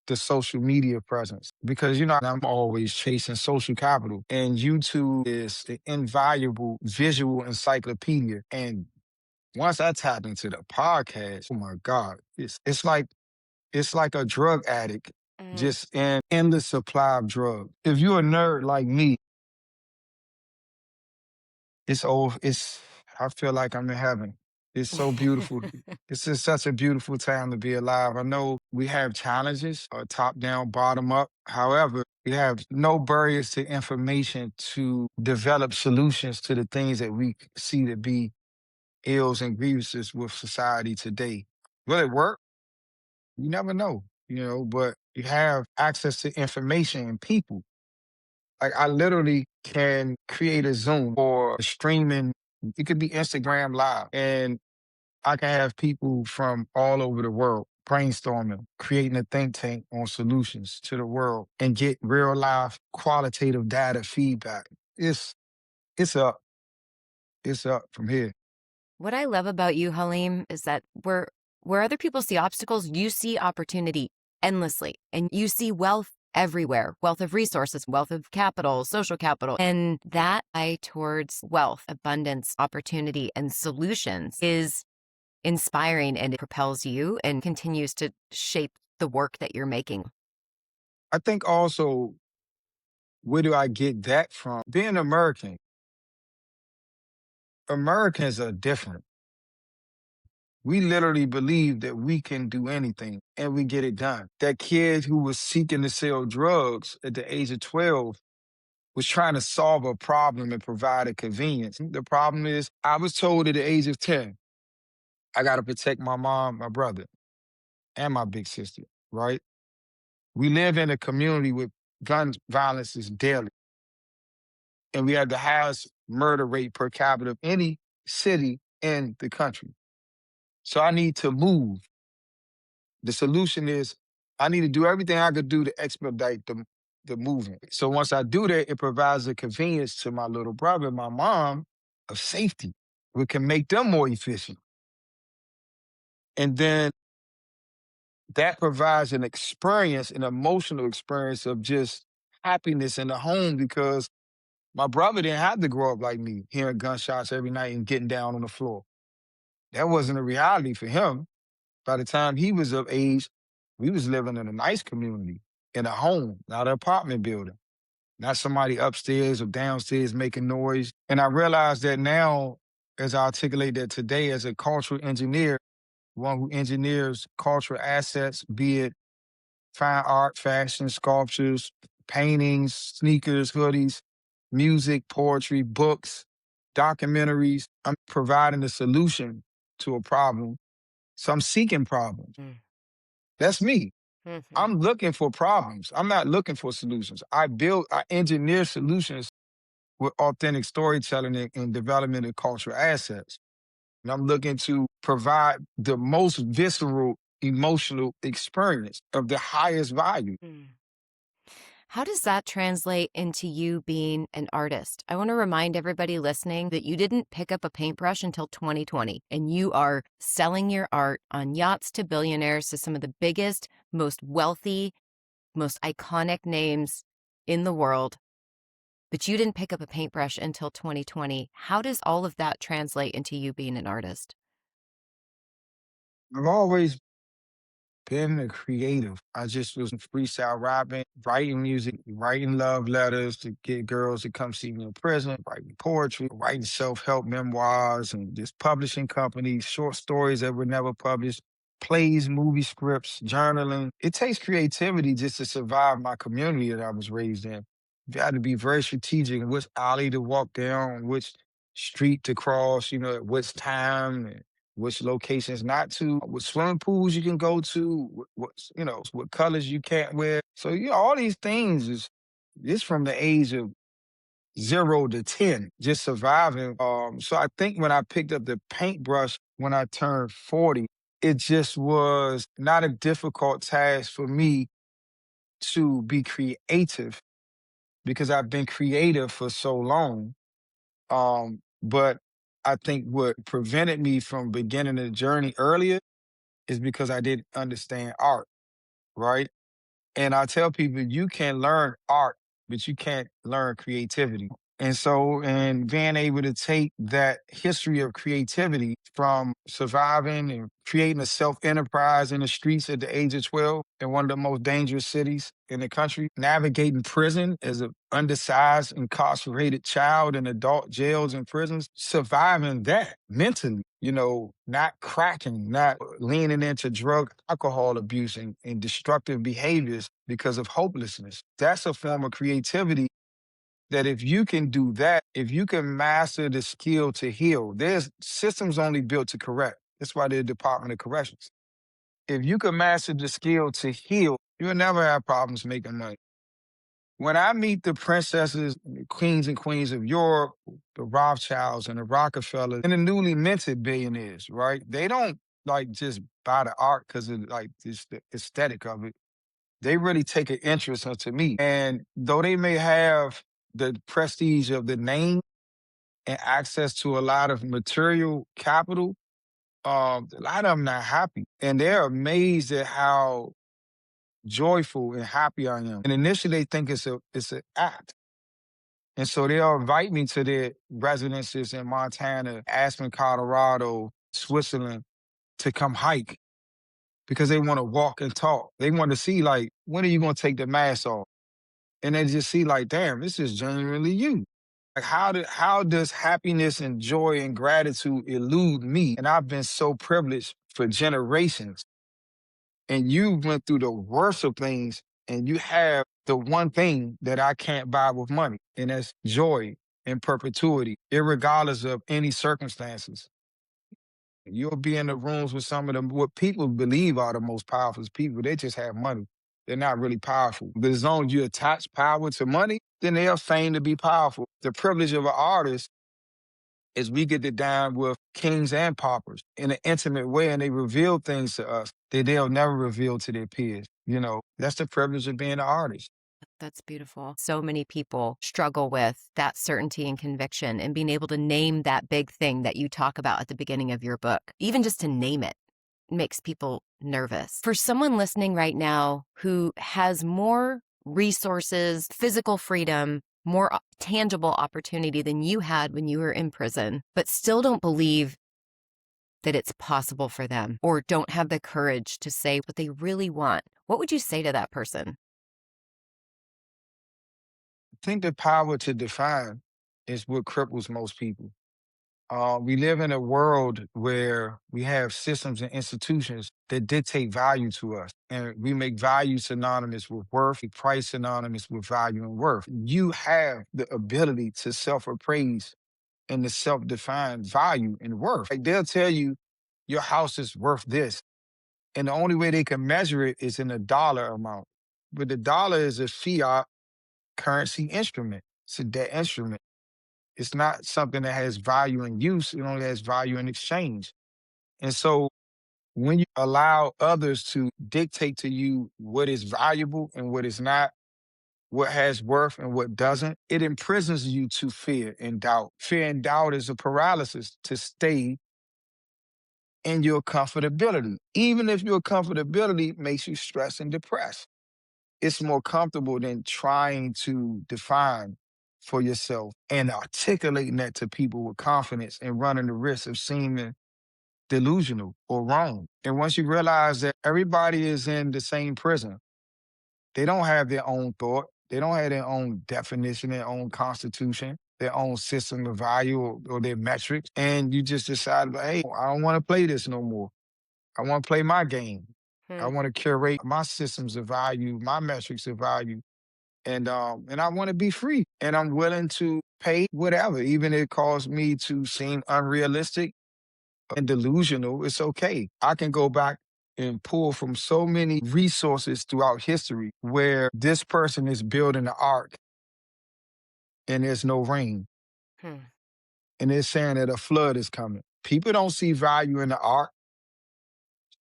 the social media presence because, I'm always chasing social capital. And YouTube is the invaluable visual encyclopedia. And once I tapped into the podcast, oh my God, it's like a drug addict, Mm. just an endless supply of drugs. If you're a nerd like me, it's I feel like I'm in heaven. It's so beautiful. It's just such a beautiful time to be alive. I know we have challenges, top down, bottom up. However, we have no barriers to information to develop solutions to the things that we see to be ills and grievances with society today. Will it work? You never know, but you have access to information and people. Like I literally can create a Zoom or streaming. It could be Instagram live, and I can have people from all over the world brainstorming, creating a think tank on solutions to the world, and get real life qualitative data feedback. It's it's up, it's up from here. What I love about you, Halim, is that where other people see obstacles, you see opportunity endlessly, and you see wealth everywhere, wealth of resources, wealth of capital, social capital. And that eye towards wealth, abundance, opportunity, and solutions is inspiring, and it propels you and continues to shape the work that you're making. I think also, where do I get that from? Being American, Americans are different. We literally believe that we can do anything and we get it done. That kid who was seeking to sell drugs at the age of 12 was trying to solve a problem and provide a convenience. The problem is, I was told at the age of 10, I got to protect my mom, my brother, and my big sister, right? We live in a community with gun violence is daily, and we have the highest murder rate per capita of any city in the country. So I need to move. The solution is I need to do everything I could do to expedite the movement. So once I do that, it provides a convenience to my little brother and my mom of safety. We can make them more efficient. And then that provides an experience, an emotional experience of just happiness in the home because my brother didn't have to grow up like me, hearing gunshots every night and getting down on the floor. That wasn't a reality for him. By the time he was of age, we was living in a nice community, in a home, not an apartment building, not somebody upstairs or downstairs making noise. And I realized that now, as I articulate that today as a cultural engineer, one who engineers cultural assets, be it fine art, fashion, sculptures, paintings, sneakers, hoodies, music, poetry, books, documentaries. I'm providing a solution to a problem. So I'm seeking problems. Mm. That's me. Mhm. I'm looking for problems. I'm not looking for solutions. I engineer solutions with authentic storytelling and development of cultural assets. And I'm looking to provide the most visceral emotional experience of the highest value. Mm. How does that translate into you being an artist? I want to remind everybody listening that you didn't pick up a paintbrush until 2020, and you are selling your art on yachts to billionaires to some of the biggest, most wealthy, most iconic names in the world. But you didn't pick up a paintbrush until 2020. How does all of that translate into you being an artist? I've always been a creative. I just was freestyle rapping, writing music, writing love letters to get girls to come see me in prison, writing poetry, writing self-help memoirs and just publishing companies, short stories that were never published, plays, movie scripts, journaling. It takes creativity just to survive my community that I was raised in. You had to be very strategic in which alley to walk down, which street to cross, at which time, which locations not to, what swimming pools you can go to, what colors you can't wear. So, all these things is from the age of 0 to 10, just surviving. So I think when I picked up the paintbrush when I turned 40, it just was not a difficult task for me to be creative because I've been creative for so long. But I think what prevented me from beginning the journey earlier is because I didn't understand art, right? And I tell people you can learn art, but you can't learn creativity. And being able to take that history of creativity from surviving and creating a self enterprise in the streets at the age of 12 in one of the most dangerous cities in the country, navigating prison as an undersized, incarcerated child in adult jails and prisons, surviving that mentally, not cracking, not leaning into drug, alcohol abuse and destructive behaviors because of hopelessness. That's a form of creativity that if you can do that, if you can master the skill to heal, there's systems only built to correct. That's why they're Department of Corrections. If you can master the skill to heal, you'll never have problems making money. When I meet the princesses, the kings and queens of Europe, the Rothschilds and the Rockefellers, and the newly minted billionaires, right? They don't like just buy the art because of like just the aesthetic of it. They really take an interest into me. And though they may have the prestige of the name and access to a lot of material capital, a lot of them not happy. And they're amazed at how joyful and happy I am. And initially they think it's an act. And so they'll invite me to their residences in Montana, Aspen, Colorado, Switzerland to come hike because they want to walk and talk. They want to see like, when are you going to take the mask off? And they just see like, damn, this is genuinely you. Like how does happiness and joy and gratitude elude me? And I've been so privileged for generations. And you went through the worst of things and you have the one thing that I can't buy with money, and that's joy in perpetuity, irregardless of any circumstances. You'll be in the rooms with some of them, what people believe are the most powerful people. They just have money. They're not really powerful. But as long as you attach power to money, then they are famed to be powerful. The privilege of an artist is we get to dine with kings and paupers in an intimate way, and they reveal things to us that they'll never reveal to their peers. That's the privilege of being an artist. That's beautiful. So many people struggle with that certainty and conviction and being able to name that big thing that you talk about at the beginning of your book. Even just to name it makes people nervous. For someone listening right now who has more resources, physical freedom, more tangible opportunity than you had when you were in prison, but still don't believe that it's possible for them or don't have the courage to say what they really want, what would you say to that person? I think the power to define is what cripples most people. We live in a world where we have systems and institutions that dictate value to us. And we make value synonymous with worth, price synonymous with value and worth. You have the ability to self appraise and to self define value and worth. Like they'll tell you your house is worth this. And the only way they can measure it is in a dollar amount. But the dollar is a fiat currency instrument, it's a debt instrument. It's not something that has value in use. It only has value in exchange. And so when you allow others to dictate to you what is valuable and what is not, what has worth and what doesn't, it imprisons you to fear and doubt. Fear and doubt is a paralysis to stay in your comfortability. Even if your comfortability makes you stressed and depressed, it's more comfortable than trying to define for yourself and articulating that to people with confidence and running the risk of seeming delusional or wrong. And once you realize that everybody is in the same prison, they don't have their own thought, they don't have their own definition, their own constitution, their own system of value or their metrics. And you just decide, hey, I don't want to play this no more. I want to play my game. I Hmm. want to curate my systems of value, my metrics of value, and I want to be free. And I'm willing to pay whatever, even if it caused me to seem unrealistic and delusional. It's okay. I can go back and pull from so many resources throughout history where this person is building an ark and there's no rain, Hmm. and they're saying that a flood is coming. People don't see value in the ark.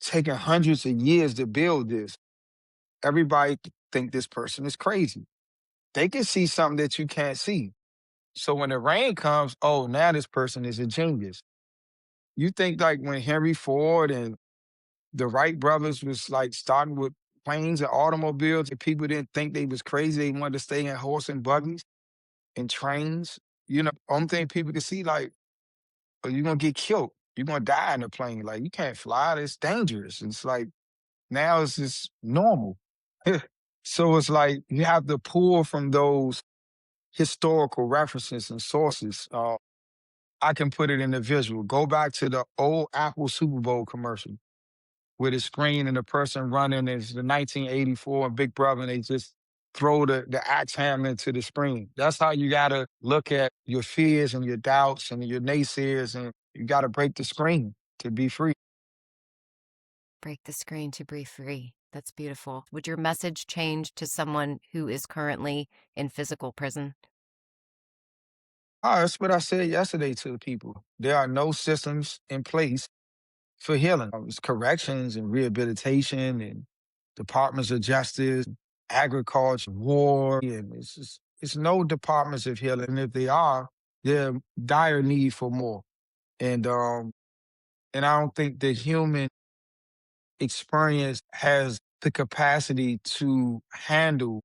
Taking hundreds of years to build this. Everybody think this person is crazy. They can see something that you can't see. So when the rain comes, oh, now this person is a genius. You think like when Henry Ford and the Wright brothers was like starting with planes and automobiles, and people didn't think they was crazy. They wanted to stay in horse and buggies and trains. Only thing people can see, like, oh, you're gonna get killed. You're gonna die in a plane. Like, you can't fly. It's dangerous. It's like now it's just normal. So it's like you have to pull from those historical references and sources. I can put it in a visual. Go back to the old Apple Super Bowl commercial with a screen and the person running is the 1984 Big Brother, and they just throw the axe hammer into the screen. That's how you gotta look at your fears and your doubts and your naysayers, and you gotta break the screen to be free. Break the screen to be free. That's beautiful. Would your message change to someone who is currently in physical prison? That's what I said yesterday to the people. There are no systems in place for healing. It's corrections and rehabilitation and departments of justice, agriculture, war, and it's no departments of healing. And if they are, they're dire need for more. And I don't think the human experience has the capacity to handle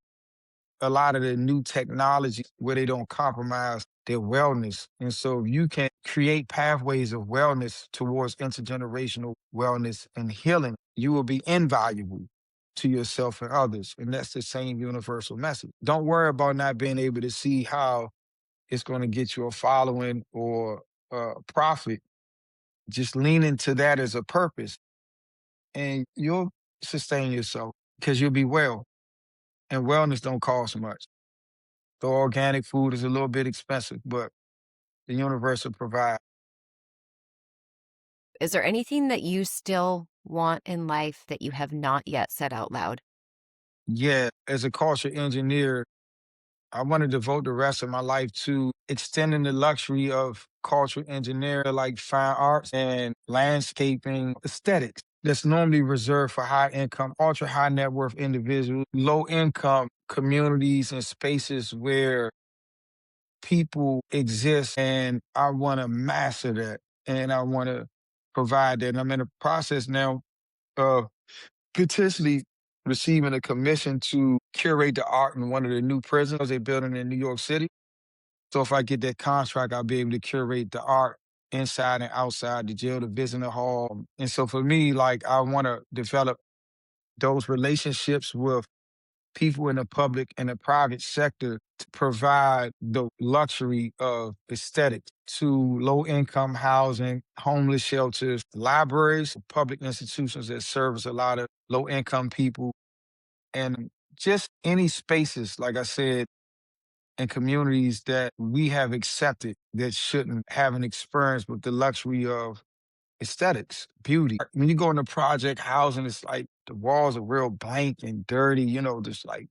a lot of the new technology where they don't compromise their wellness. And so if you can create pathways of wellness towards intergenerational wellness and healing, you will be invaluable to yourself and others. And that's the same universal message. Don't worry about not being able to see how it's going to get you a following or profit. Just lean into that as a purpose and you'll sustain yourself because you'll be well. And wellness don't cost much. The organic food is a little bit expensive, but the universe will provide. Is there anything that you still want in life that you have not yet said out loud? Yeah, as a culture engineer, I want to devote the rest of my life to extending the luxury of cultural engineering, like fine arts and landscaping aesthetics. That's normally reserved for high income, ultra high net worth individuals, low income communities and spaces where people exist. And I want to master that and I want to provide that. And I'm in the process now of potentially receiving a commission to curate the art in one of the new prisons they're building in New York City. So if I get that contract, I'll be able to curate the art inside and outside the jail, the visitor hall. And so for me, like I want to develop those relationships with people in the public and the private sector to provide the luxury of aesthetics to low income housing, homeless shelters, libraries, public institutions that service a lot of low income people, and just any spaces, like I said, and communities that we have accepted that shouldn't have an experience with the luxury of aesthetics, beauty. When you go into project housing, it's like the walls are real blank and dirty, just like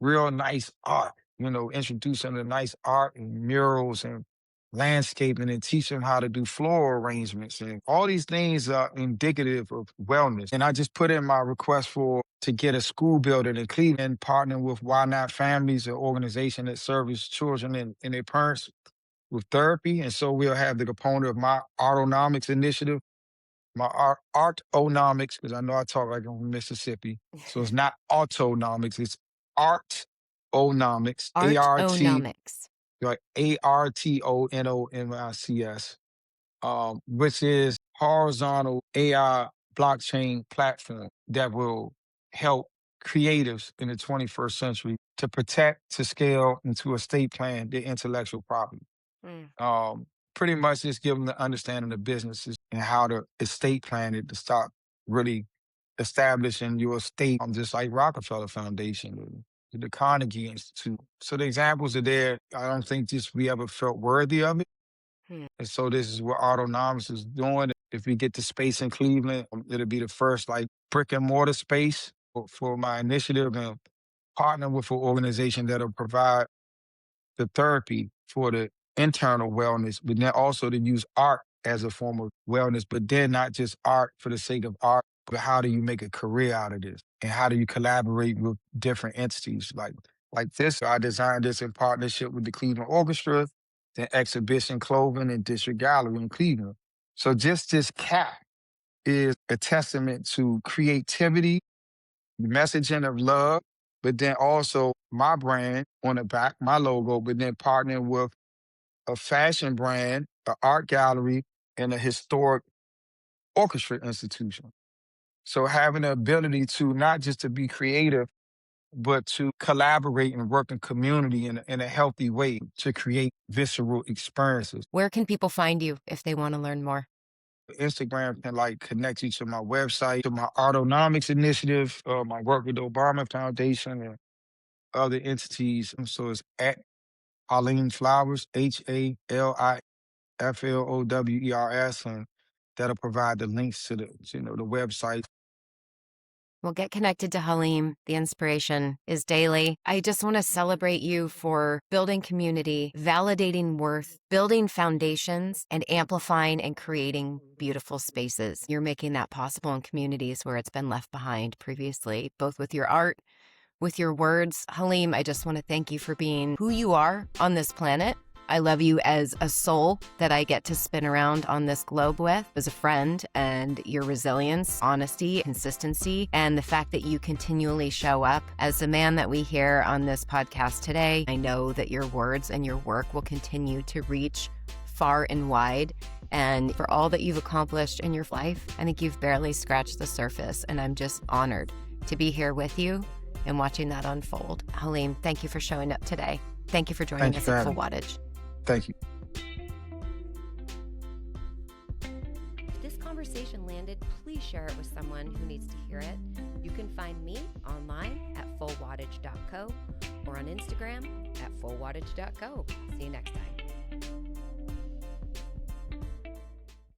real nice art, introduce them to nice art and murals and landscaping and teach them how to do floral arrangements. And all these things are indicative of wellness. And I just put in my request for to get a school building in Cleveland, partnering with Why Not Families, an organization that serves children and their parents with therapy. And so we'll have the component of my autonomics initiative, my artonomics, because I know I talk like I'm from Mississippi. So it's not autonomics, it's artonomics, A-R-T, Art-onomics. like ARTONOMICS, which is horizontal AI blockchain platform that will help creatives in the 21st century to protect, to scale, and to estate plan their intellectual property. Mm. Um, Pretty much just give them the understanding of businesses and how to estate plan it to start really establishing your estate, just like Rockefeller Foundation or the Carnegie Institute. So the examples are there. I don't think just we ever felt worthy of it. Hmm. And so this is what Autonomous is doing. If we get the space in Cleveland, it'll be the first like brick and mortar space for my initiative and partner with an organization that'll provide the therapy for the internal wellness, but then also to use art as a form of wellness, but then not just art for the sake of art, but how do you make a career out of this? And how do you collaborate with different entities like this? I designed this in partnership with the Cleveland Orchestra, the Exhibition Clothing and District Gallery in Cleveland. So just this cap is a testament to creativity, messaging of love, but then also my brand on the back, my logo, but then partnering with a fashion brand, an art gallery, and a historic orchestra institution. So having the ability to not just to be creative, but to collaborate and work in community in a healthy way to create visceral experiences. Where can people find you if they want to learn more? Instagram can like connect you to my website, to my autonomics initiative, my work with the Obama Foundation and other entities. And so it's at Halim Flowers, HALIFLOWERS, and that'll provide the links to the website. Well, get connected to Halim. The inspiration is daily. I just want to celebrate you for building community, validating worth, building foundations, and amplifying and creating beautiful spaces. You're making that possible in communities where it's been left behind previously, both with your art, with your words. Halim, I just want to thank you for being who you are on this planet. I love you as a soul that I get to spin around on this globe with, as a friend, and your resilience, honesty, consistency, and the fact that you continually show up as the man that we hear on this podcast today. I know that your words and your work will continue to reach far and wide. And for all that you've accomplished in your life, I think you've barely scratched the surface. And I'm just honored to be here with you and watching that unfold. Halim, thank you for showing up today. Thank you for joining us at Full Wattage. Thank you. If this conversation landed, please share it with someone who needs to hear it. You can find me online at fullwattage.co or on Instagram at fullwattage.co. See you next time.